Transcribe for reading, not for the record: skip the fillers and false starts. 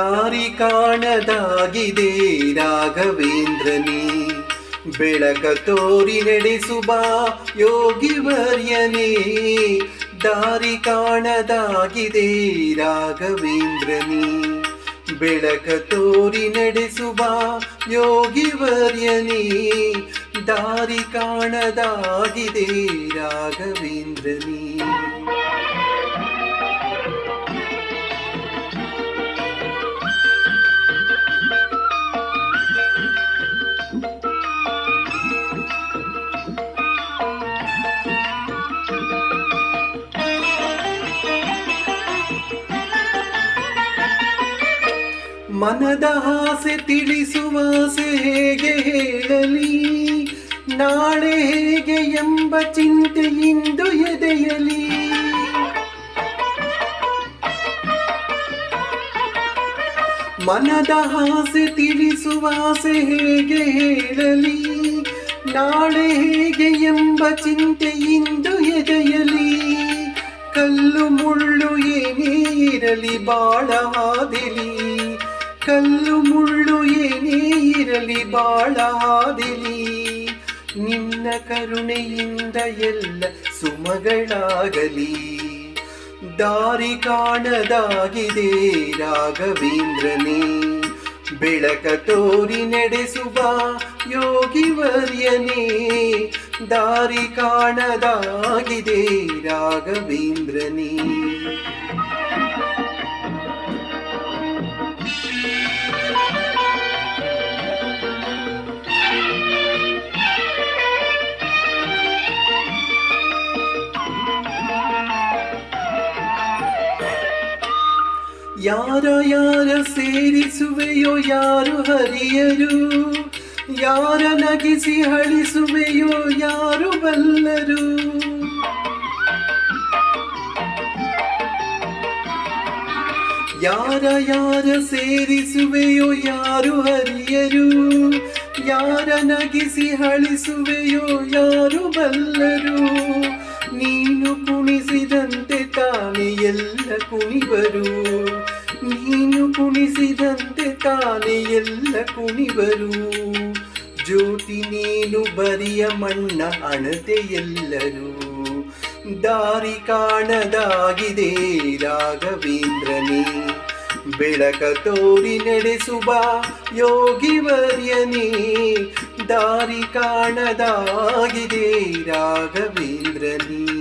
ದಾರಿ ಕಾಣದಾಗಿದೆ ರಾಘವೇಂದ್ರನೇ, ಬೆಳಕ ತೋರಿ ನಡೆಸುವ ಯೋಗಿವರ್ಯನೇ. ದಾರಿ ಕಾಣದಾಗಿದೆ ರಾಘವೇಂದ್ರನೇ, ಬೆಳಕ ತೋರಿ ನಡೆಸುವ ಯೋಗಿವರ್ಯನೇ. ದಾರಿ ಕಾಣದಾಗಿದೆ ರಾಘವೇಂದ್ರನೇ. ಮನದ ಆಸೆ ತಿಳಿಸುವಾಸೆ ಹೇಗೆ ಹೇಳಲಿ, ನಾಳೆ ಹೇಗೆ ಎಂಬ ಚಿಂತೆ ಇಂದು ಎದೆಯಲಿ. ಮನದ ಆಸೆ ತಿಳಿಸುವಾಸೆ ಹೇಗೆ ಹೇಳಲಿ, ನಾಳೆ ಹೇಗೆ ಎಂಬ ಚಿಂತೆ ಇಂದು ಎದೆಯಲಿ. ಕಲ್ಲು ಮುಳ್ಳು ಏನೇ ಇರಲಿ ಬಾಳ ಹಾದಿಲಿ, ಕಲ್ಲು ಮುಳ್ಳು ಏನೇ ಇರಲಿ ಬಾಳ ಹಾದಿಲಿ. ನಿನ್ನ ಕರುಣೆಯಿಂದ ಎಲ್ಲ ಸುಮಗಳಾಗಲಿ. ದಾರಿ ಕಾಣದಾಗಿದೆ ರಾಘವೇಂದ್ರನೇ, ಬೆಳಕ ತೋರಿ ನಡೆಸುವ ಯೋಗಿವರ್ಯನೇ. ದಾರಿ ಕಾಣದಾಗಿದೆ ರಾಘವೇಂದ್ರನೇ. ಯಾರ ಯಾರ ಸೇರಿಸುವೆಯೋ ಯಾರು ಹರಿಯರು, ಯಾರ ನಗಿಸಿ ಹಳಿಸುವೆಯೋ ಯಾರು ಬಲ್ಲರು. ಯಾರ ಯಾರ ಸೇರಿಸುವೆಯೋ ಯಾರು ಹರಿಯರು, ಯಾರ ನಗಿಸಿ ಹಳಿಸುವೆಯೋ ಯಾರು ಬಲ್ಲರು. ನೀನು ಕುಣಿಸಿದಂತೆ ತಾನೇ ಎಲ್ಲ ಕುಣಿವರು, ನೀನು ಕುಣಿಸಿದಂತೆ ತಾನೇ ಎಲ್ಲ ಕುಣಿವರು. ಜ್ಯೋತಿ ನೀನು ಬರಿಯ ಮಣ್ಣ ಅಣತೆ ಎಲ್ಲರೂ. ದಾರಿ ಕಾಣದಾಗಿದೆ ರಾಘವೇಂದ್ರನೇ, ಬೆಳಕ ತೋರಿ ನಡೆಸುವ ಯೋಗಿವರ್ಯನೇ. ದಾರಿ ಕಾಣದಾಗಿದೆ ರಾಘವೇಂದ್ರನೇ.